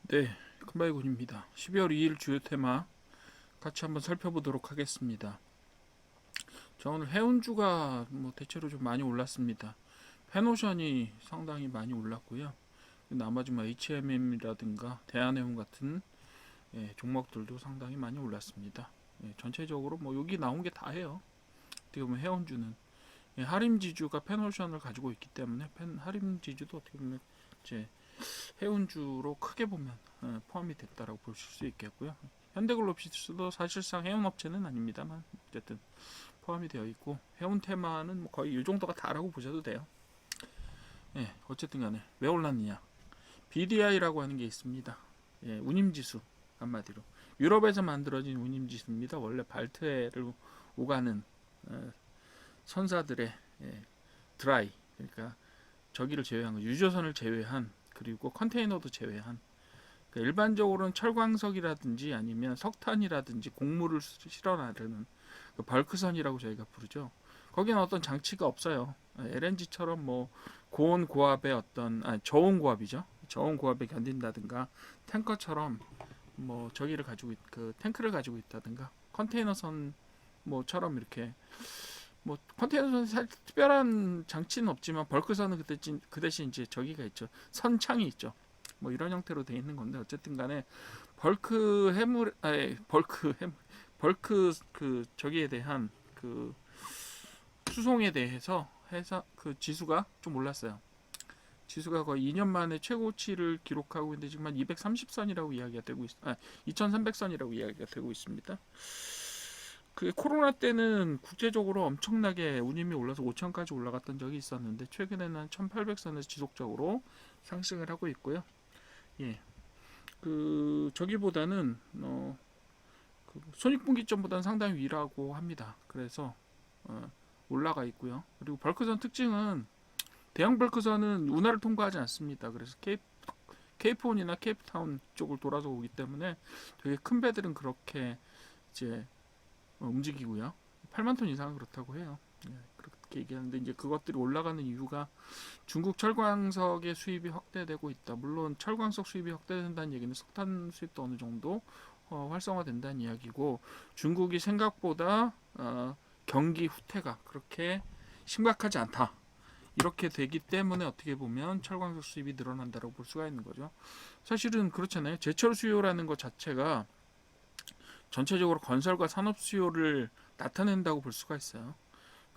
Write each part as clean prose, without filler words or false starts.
네, 큰바이군입니다. 12월 2일 주요 테마 같이 한번 살펴보도록 하겠습니다. 자, 오늘 해운주가 대체로 좀 많이 올랐습니다. 펜오션이 상당히 많이 올랐고요. 나머지 HMM이라든가 대한해운 같은 종목들도 상당히 많이 올랐습니다. 전체적으로 여기 나온 게 다 해요. 어떻게 보면 해운주는 하림지주가 펜오션을 가지고 있기 때문에 하림지주도 어떻게 보면 이제 해운주로 크게 보면 포함이 됐다라고 보실 수 있겠고요. 현대글로비스도 사실상 해운업체는 아닙니다만 어쨌든 포함이 되어 있고 해운 테마는 거의 이 정도가 다라고 보셔도 돼요. 어쨌든 간에 왜 올랐느냐? BDI라고 하는 게 있습니다. 운임지수 한마디로 유럽에서 만들어진 운임지수입니다. 원래 발트해를 오가는 선사들의 드라이, 그러니까 저기를 제외한 거, 유조선을 제외한, 그리고 컨테이너도 제외한, 그러니까 일반적으로는 철광석이라든지 아니면 석탄이라든지 곡물을 실어 나르는 그 벌크선이라고 저희가 부르죠. 거기는 어떤 장치가 없어요. LNG처럼 고온 고압의 저온 고압이죠. 저온 고압에 견딘다든가, 탱커처럼 저기를 가지고 그 탱크를 가지고 있다든가, 컨테이너선 처럼 이렇게 컨테이너선 특별한 장치는 없지만 벌크선은 그 대신 이제 저기가 있죠. 선창이 있죠. 이런 형태로 돼 있는 건데, 어쨌든 간에 벌크 해물 아니 벌크 해물 벌크 그 저기에 대한 그 수송에 대해서 해서 그 지수가 좀 올랐어요. 지수가 거의 2년 만에 최고치를 기록하고 있는데 지금 한 230선이라고 이야기가 되고 2300선이라고 이야기가 되고 있습니다. 그 코로나 때는 국제적으로 엄청나게 운임이 올라서 5천까지 올라갔던 적이 있었는데 최근에는 1800선에서 지속적으로 상승을 하고 있고요. 예. 그 저기보다는 그 손익분기점보다는 상당히 위라고 합니다. 그래서 올라가 있고요. 그리고 벌크선 특징은 대형 벌크선은 운하를 통과하지 않습니다. 그래서 케이프온이나 케이프타운 쪽을 돌아서 오기 때문에 되게 큰 배들은 그렇게 이제 움직이고요. 8만 톤 이상은 그렇다고 해요. 그렇게 얘기하는데 이제 그것들이 올라가는 이유가 중국 철광석의 수입이 확대되고 있다. 물론 철광석 수입이 확대된다는 얘기는 석탄 수입도 어느 정도 활성화된다는 이야기고, 중국이 생각보다 경기 후퇴가 그렇게 심각하지 않다. 이렇게 되기 때문에 어떻게 보면 철광석 수입이 늘어난다고 볼 수가 있는 거죠. 사실은 그렇잖아요. 제철 수요라는 것 자체가 전체적으로 건설과 산업 수요를 나타낸다고 볼 수가 있어요.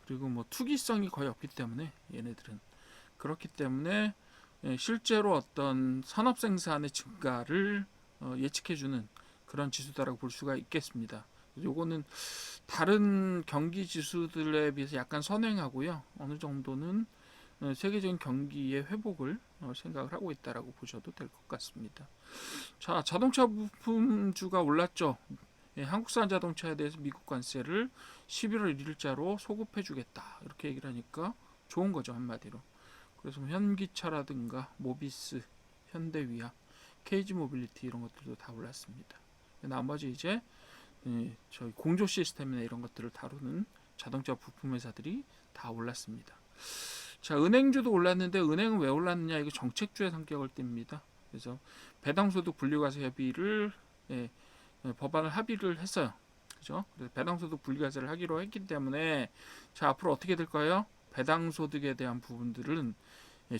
그리고 투기성이 거의 없기 때문에 얘네들은 그렇기 때문에 실제로 어떤 산업 생산의 증가를 예측해주는 그런 지수다라고 볼 수가 있겠습니다. 요거는 다른 경기 지수들에 비해서 약간 선행하고요. 어느 정도는 세계적인 경기의 회복을 생각을 하고 있다라고 보셔도 될 것 같습니다. 자, 자동차 부품주가 올랐죠. 한국산 자동차에 대해서 미국 관세를 11월 1일자로 소급해주겠다 이렇게 얘기를 하니까 좋은 거죠, 한마디로. 그래서 현기차라든가 모비스, 현대위아, KG 모빌리티 이런 것들도 다 올랐습니다. 나머지 이제 저희 공조 시스템이나 이런 것들을 다루는 자동차 부품 회사들이 다 올랐습니다. 자, 은행주도 올랐는데 은행은 왜 올랐느냐? 이거 정책주의 성격을 띱니다. 그래서 배당소득 분리과세 협의를 법안을 합의를 했어요. 그죠? 그래서 배당소득 분리과세를 하기로 했기 때문에 자, 앞으로 어떻게 될까요? 배당소득에 대한 부분들은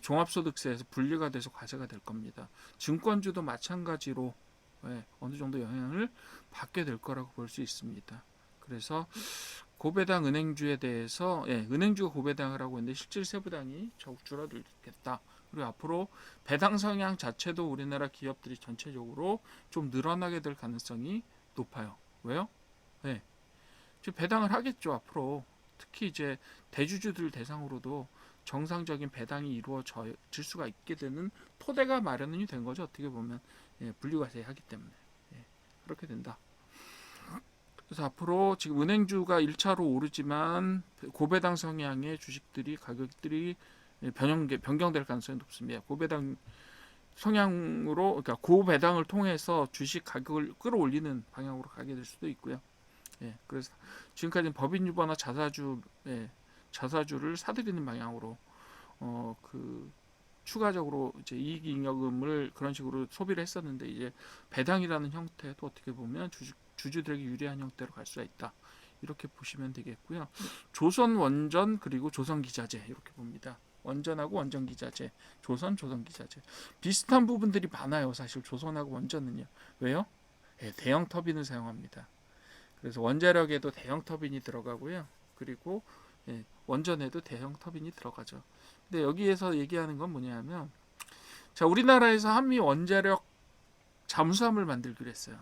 종합소득세에서 분리가 돼서 과세가 될 겁니다. 증권주도 마찬가지로 어느 정도 영향을 받게 될 거라고 볼 수 있습니다. 그래서 고배당 은행주에 대해서 은행주가 고배당을 하고 있는데 실질 세부당이 적극 줄어들겠다. 그리고 앞으로 배당 성향 자체도 우리나라 기업들이 전체적으로 좀 늘어나게 될 가능성이 높아요. 왜요? 네. 배당을 하겠죠, 앞으로. 특히 이제 대주주들 대상으로도 정상적인 배당이 이루어질 수가 있게 되는 토대가 마련이 된 거죠, 어떻게 보면. 분리과세 하기 때문에. 그렇게 된다. 그래서 앞으로 지금 은행주가 1차로 오르지만 고배당 성향의 주식들이 가격들이 변경될 가능성이 높습니다. 고배당 성향으로, 그러니까 고배당을 통해서 주식 가격을 끌어올리는 방향으로 가게 될 수도 있고요. 그래서 지금까지는 법인 유보나 자사주를 사들이는 방향으로 그 추가적으로 이제 이익잉여금을 그런 식으로 소비를 했었는데 이제 배당이라는 형태도 어떻게 보면 주주들에게 유리한 형태로 갈 수가 있다. 이렇게 보시면 되겠고요. 조선 원전 그리고 조선 기자재 이렇게 봅니다. 원전하고 원전 기자재, 조선 기자재 비슷한 부분들이 많아요. 사실 조선하고 원전은요. 왜요? 네, 대형 터빈을 사용합니다. 그래서 원자력에도 대형 터빈이 들어가고요. 그리고 원전에도 대형 터빈이 들어가죠. 근데 여기에서 얘기하는 건 뭐냐면, 자, 우리나라에서 한미 원자력 잠수함을 만들기로 했어요.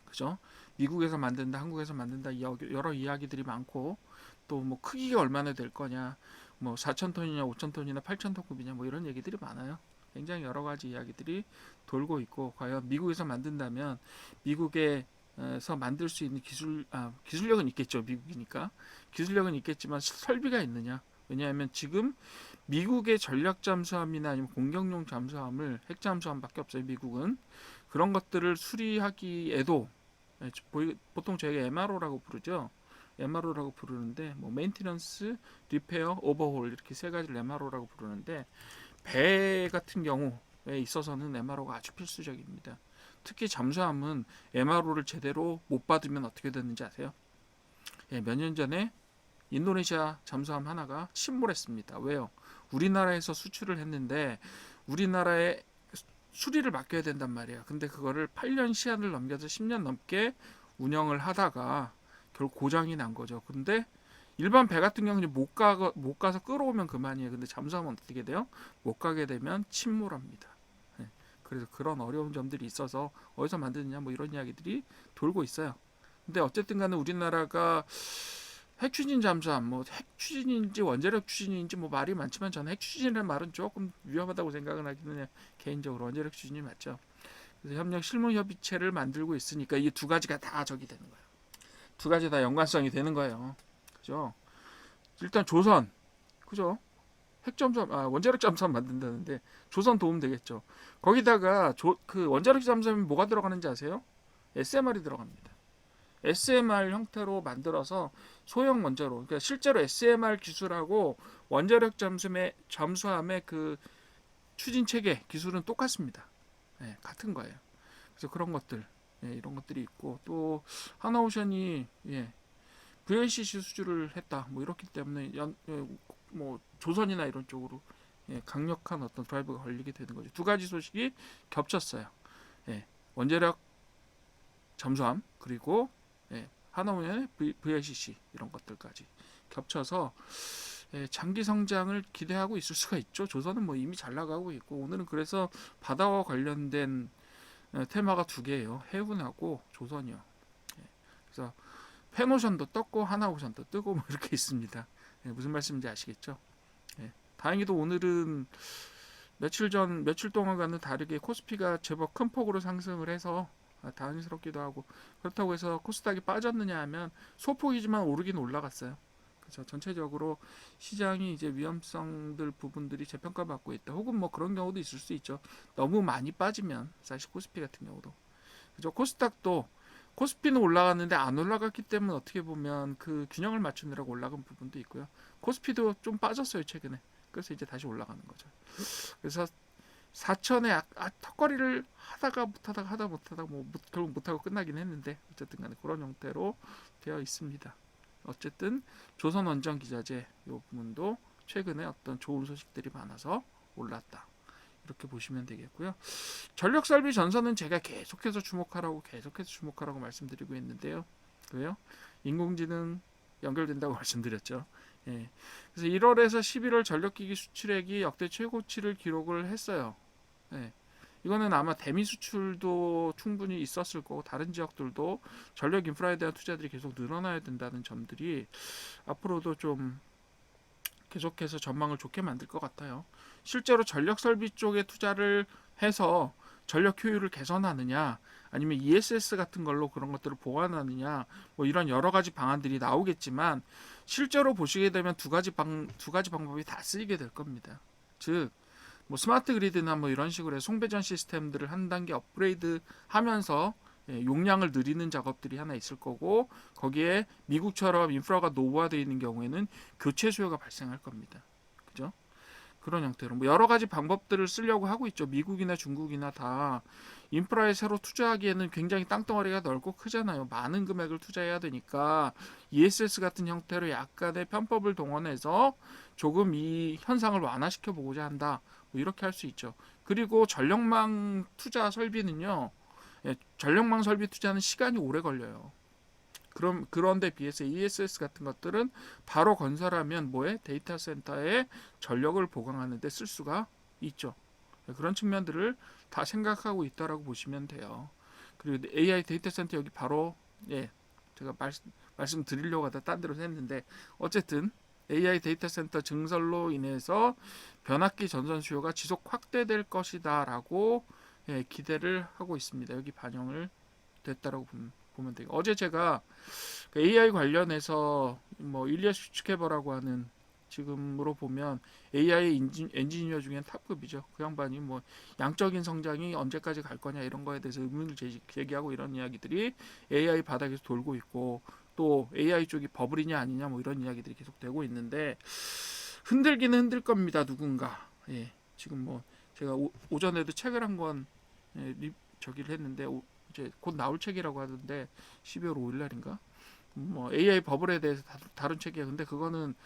그죠? 미국에서 만든다, 한국에서 만든다, 여러 이야기들이 많고, 또 뭐 크기가 얼마나 될 거냐, 뭐 4,000톤이냐, 5,000톤이나 8,000톤급이냐, 뭐 이런 얘기들이 많아요. 굉장히 여러 가지 이야기들이 돌고 있고, 과연 미국에서 만든다면 미국에서 만들 수 있는 기술력은 있겠죠. 미국이니까 기술력은 있겠지만 설비가 있느냐? 왜냐하면 지금 미국의 전략 잠수함이나 아니면 공격용 잠수함을 핵 잠수함밖에 없어요. 미국은 그런 것들을 수리하기에도 보통 저희가 MRO라고 부르죠. MRO라고 부르는데 뭐 메인티넌스, 리페어, 오버홀 이렇게 세 가지를 MRO라고 부르는데 배 같은 경우에 있어서는 MRO가 아주 필수적입니다. 특히 잠수함은 MRO를 제대로 못 받으면 어떻게 됐는지 아세요? 몇 년 전에 인도네시아 잠수함 하나가 침몰했습니다. 왜요? 우리나라에서 수출을 했는데 우리나라에 수리를 맡겨야 된단 말이야. 근데 그거를 8년 시한을 넘겨서 10년 넘게 운영을 하다가 결국 고장이 난 거죠. 근데 일반 배 같은 경우는 못 가서 끌어오면 그만이에요. 근데 잠수함은 어떻게 돼요? 못 가게 되면 침몰합니다. 그래서 그런 어려운 점들이 있어서 어디서 만드느냐 뭐 이런 이야기들이 돌고 있어요. 근데 어쨌든 간에 우리나라가 핵추진 잠수함, 뭐 핵추진인지 원자력 추진인지 뭐 말이 많지만 저는 핵추진이라는 말은 조금 위험하다고 생각은 하기는 해요. 개인적으로 원자력 추진이 맞죠. 그래서 협력 실무 협의체를 만들고 있으니까 이 두 가지가 다 적이 되는 거예요. 두 가지 다 연관성이 되는 거예요. 그죠? 일단 조선, 그죠? 핵잠수함, 원자력 잠수함 만든다는데 조선 도움 되겠죠. 거기다가 그 원자력 잠수함에 뭐가 들어가는지 아세요? SMR이 들어갑니다. SMR 형태로 만들어서 소형 원자로, 그러니까 실제로 SMR 기술하고 원자력 잠수함의 그 추진 체계 기술은 똑같습니다. 같은 거예요. 그래서 그런 것들, 이런 것들이 있고 또 하나오션이 VLCC 수주를 했다. 뭐 이렇기 때문에 뭐 조선이나 이런 쪽으로 강력한 어떤 드라이브가 걸리게 되는 거죠. 두 가지 소식이 겹쳤어요. 원자력 잠수함 그리고 하나원의 VLCC 이런 것들까지 겹쳐서 장기 성장을 기대하고 있을 수가 있죠. 조선은 뭐 이미 잘 나가고 있고 오늘은 그래서 바다와 관련된 테마가 두 개예요. 해운하고 조선이요. 그래서 펜오션도 떴고 하나오션도 뜨고 뭐 이렇게 있습니다. 무슨 말씀인지 아시겠죠? 다행히도 오늘은 며칠 동안과는 다르게 코스피가 제법 큰 폭으로 상승을 해서 다행스럽기도 하고 그렇다고 해서 코스닥이 빠졌느냐 하면 소폭이지만 오르긴 올라갔어요. 그래서 전체적으로 시장이 이제 위험성들 부분들이 재평가받고 있다. 혹은 뭐 그런 경우도 있을 수 있죠. 너무 많이 빠지면 사실 코스피 같은 경우도 그죠. 코스피는 올라갔는데 안 올라갔기 때문에 어떻게 보면 그 균형을 맞추느라고 올라간 부분도 있고요. 코스피도 좀 빠졌어요 최근에. 그래서 이제 다시 올라가는 거죠. 그래서 4천에 턱걸이를 하다가 못하다가 뭐 결국 못하고 끝나긴 했는데 어쨌든 간에 그런 형태로 되어 있습니다. 어쨌든 조선 원전 기자재 이 부분도 최근에 어떤 좋은 소식들이 많아서 올랐다. 이렇게 보시면 되겠고요. 전력 설비 전선은 제가 계속해서 주목하라고 말씀드리고 있는데요. 왜요? 인공지능 연결된다고 말씀드렸죠. 그래서 1월에서 11월 전력기기 수출액이 역대 최고치를 기록을 했어요. 이거는 아마 대미 수출도 충분히 있었을 거고 다른 지역들도 전력 인프라에 대한 투자들이 계속 늘어나야 된다는 점들이 앞으로도 좀 계속해서 전망을 좋게 만들 것 같아요. 실제로 전력 설비 쪽에 투자를 해서 전력 효율을 개선하느냐 아니면 ESS 같은 걸로 그런 것들을 보완하느냐 뭐 이런 여러 가지 방안들이 나오겠지만 실제로 보시게 되면 두 가지 방법이 다 쓰이게 될 겁니다. 즉 뭐 스마트 그리드나 뭐 이런 식으로 송배전 시스템들을 한 단계 업그레이드 하면서 용량을 늘리는 작업들이 하나 있을 거고 거기에 미국처럼 인프라가 노후화되어 있는 경우에는 교체 수요가 발생할 겁니다. 그죠? 그런 형태로 뭐 여러 가지 방법들을 쓰려고 하고 있죠. 미국이나 중국이나 다 인프라에 새로 투자하기에는 굉장히 땅덩어리가 넓고 크잖아요. 많은 금액을 투자해야 되니까 ESS 같은 형태로 약간의 편법을 동원해서 조금 이 현상을 완화시켜 보고자 한다. 뭐 이렇게 할 수 있죠. 그리고 전력망 투자 설비는요. 예, 전력망 설비 투자는 시간이 오래 걸려요. 그런데 비해서 ESS 같은 것들은 바로 건설하면 뭐에 데이터 센터에 전력을 보강하는 데 쓸 수가 있죠. 그런 측면들을 다 생각하고 있다라고 보시면 돼요. 그리고 AI 데이터 센터 여기 바로 예, 제가 말씀드리려고 하다 딴 데로 했는데 어쨌든 AI 데이터 센터 증설로 인해서 변압기 전선 수요가 지속 확대될 것이다라고 예, 기대를 하고 있습니다. 여기 반영을 됐다라고 보면 돼요. 어제 제가 AI 관련해서 뭐 일리아스 슈츠케버라고 하는 지금으로 보면 AI 엔지니어 중엔 탑급이죠. 그 양반이 뭐 양적인 성장이 언제까지 갈 거냐 이런 거에 대해서 의문을 제기하고 이런 이야기들이 AI 바닥에서 돌고 있고 또 AI 쪽이 버블이냐 아니냐 뭐 이런 이야기들이 계속 되고 있는데 흔들기는 흔들 겁니다. 누군가. 예. 지금 뭐 제가 오전에도 책을 한권 예, 저기를 했는데 이제 곧 나올 책이라고 하던데 12월 5일 날인가? 뭐 AI 버블에 대해서 다룬 책이에요. 근데 그거는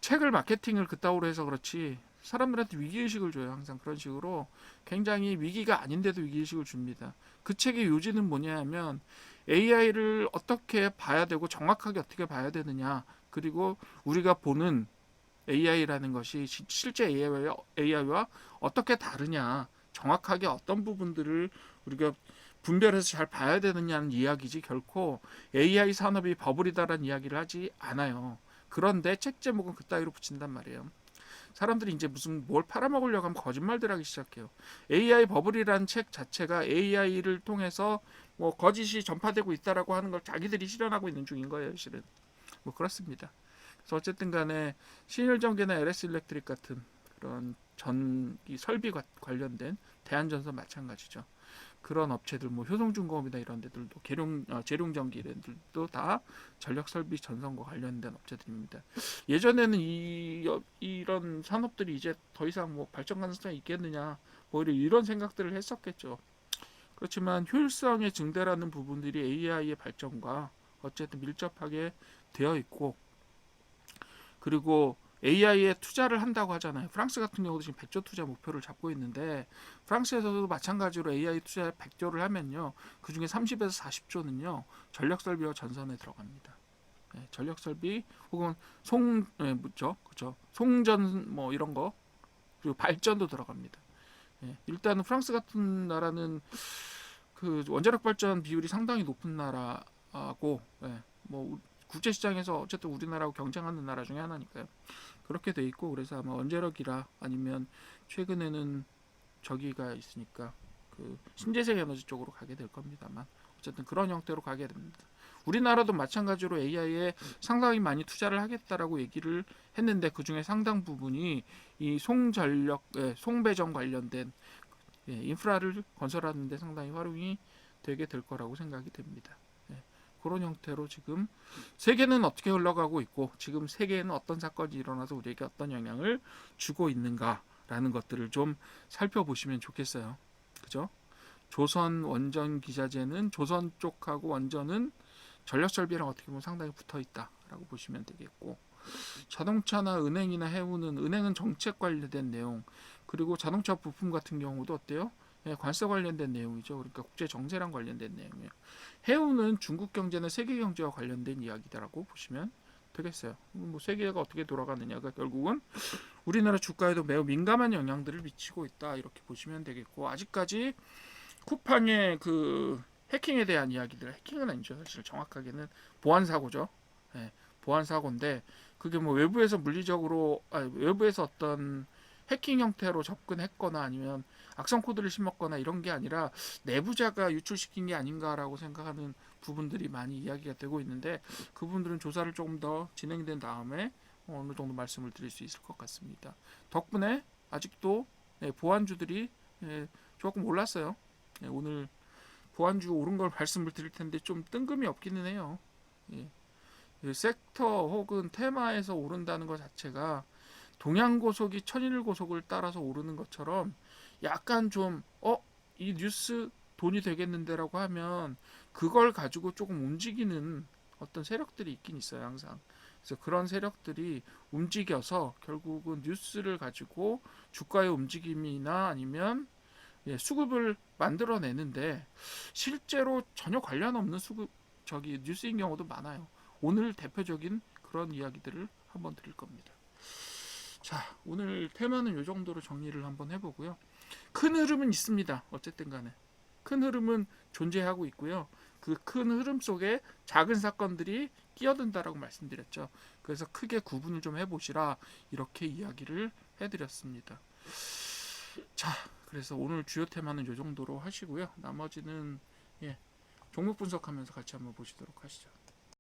책을 마케팅을 그따위로 해서 그렇지 사람들한테 위기의식을 줘요. 항상 그런 식으로 굉장히 위기가 아닌데도 위기의식을 줍니다. 그 책의 요지는 뭐냐면 AI를 어떻게 봐야 되고 정확하게 어떻게 봐야 되느냐 그리고 우리가 보는 AI라는 것이 실제 AI와 어떻게 다르냐 정확하게 어떤 부분들을 우리가 분별해서 잘 봐야 되느냐는 이야기지 결코 AI 산업이 버블이다라는 이야기를 하지 않아요. 그런데 책 제목은 그따위로 붙인단 말이에요. 사람들이 이제 무슨 뭘 팔아먹으려고 하면 거짓말들 하기 시작해요. AI 버블이라는 책 자체가 AI를 통해서 뭐 거짓이 전파되고 있다라고 하는 걸 자기들이 실현하고 있는 중인 거예요, 실은. 뭐 그렇습니다. 그래서 어쨌든 간에 신일전기나 LS 일렉트릭 같은 그런 전기 설비 관련된 대한전선 마찬가지죠. 그런 업체들 뭐 효성중공업이나 이런 데들도 재룡전기 이런 데들도 다 전력설비 전선과 관련된 업체들입니다. 예전에는 이런 산업들이 이제 더 이상 뭐 발전 가능성이 있겠느냐 뭐 이런 생각들을 했었겠죠. 그렇지만 효율성의 증대라는 부분들이 AI의 발전과 어쨌든 밀접하게 되어 있고 그리고 AI에 투자를 한다고 하잖아요. 프랑스 같은 경우도 지금 100조 투자 목표를 잡고 있는데 프랑스에서도 마찬가지로 AI 투자에 100조를 하면요. 그중에 30에서 40조는요. 전력 설비와 전선에 들어갑니다. 네, 전력 설비 혹은 그렇죠. 송전 뭐 이런 거 그리고 발전도 들어갑니다. 네, 일단은 프랑스 같은 나라는 그 원자력 발전 비율이 상당히 높은 나라고 뭐 국제 시장에서 어쨌든 우리나라하고 경쟁하는 나라 중에 하나니까요. 그렇게 돼 있고 그래서 아마 원자력이라 아니면 최근에는 저기가 있으니까 그 신재생 에너지 쪽으로 가게 될 겁니다만 어쨌든 그런 형태로 가게 됩니다. 우리나라도 마찬가지로 AI에 상당히 많이 투자를 하겠다라고 얘기를 했는데 그 중에 상당 부분이 이 송배전 관련된 인프라를 건설하는 데 상당히 활용이 되게 될 거라고 생각이 됩니다. 그런 형태로 지금 세계는 어떻게 흘러가고 있고 지금 세계에는 어떤 사건이 일어나서 우리에게 어떤 영향을 주고 있는가라는 것들을 좀 살펴보시면 좋겠어요. 그죠? 조선 원전 기자재는 조선 쪽하고 원전은 전력 설비랑 어떻게 보면 상당히 붙어 있다라고 보시면 되겠고 자동차나 은행이나 해운은 은행은 정책 관련된 내용 그리고 자동차 부품 같은 경우도 어때요? 관세 관련된 내용이죠. 그러니까 국제 정세랑 관련된 내용이에요. 해운은 중국 경제나 세계 경제와 관련된 이야기다라고 보시면 되겠어요. 뭐 세계가 어떻게 돌아가느냐가 결국은 우리나라 주가에도 매우 민감한 영향들을 미치고 있다 이렇게 보시면 되겠고 아직까지 쿠팡의 그 해킹에 대한 이야기들 해킹은 아니죠. 사실 정확하게는 보안 사고죠. 네, 보안 사고인데 그게 뭐 외부에서 어떤 해킹 형태로 접근했거나 아니면 악성 코드를 심었거나 이런 게 아니라 내부자가 유출시킨 게 아닌가라고 생각하는 부분들이 많이 이야기가 되고 있는데 그 부분들은 조사를 조금 더 진행된 다음에 어느 정도 말씀을 드릴 수 있을 것 같습니다. 덕분에 아직도 보안주들이 조금 올랐어요. 오늘 보안주 오른 걸 말씀을 드릴 텐데 좀 뜬금이 없기는 해요. 섹터 혹은 테마에서 오른다는 것 자체가 동양고속이 천일고속을 따라서 오르는 것처럼 약간 좀 이 뉴스 돈이 되겠는데라고 하면 그걸 가지고 조금 움직이는 어떤 세력들이 있긴 있어요, 항상. 그래서 그런 세력들이 움직여서 결국은 뉴스를 가지고 주가의 움직임이나 아니면 수급을 만들어내는데 실제로 전혀 관련 없는 수급 뉴스인 경우도 많아요. 오늘 대표적인 그런 이야기들을 한번 드릴 겁니다. 자, 오늘 테마는 이 정도로 정리를 한번 해보고요. 큰 흐름은 있습니다. 어쨌든 간에 큰 흐름은 존재하고 있고요. 그 큰 흐름 속에 작은 사건들이 끼어든다라고 말씀드렸죠. 그래서 크게 구분을 좀 해보시라 이렇게 이야기를 해드렸습니다. 자, 그래서 오늘 주요 테마는 이 정도로 하시고요. 나머지는 종목 분석하면서 같이 한번 보시도록 하시죠.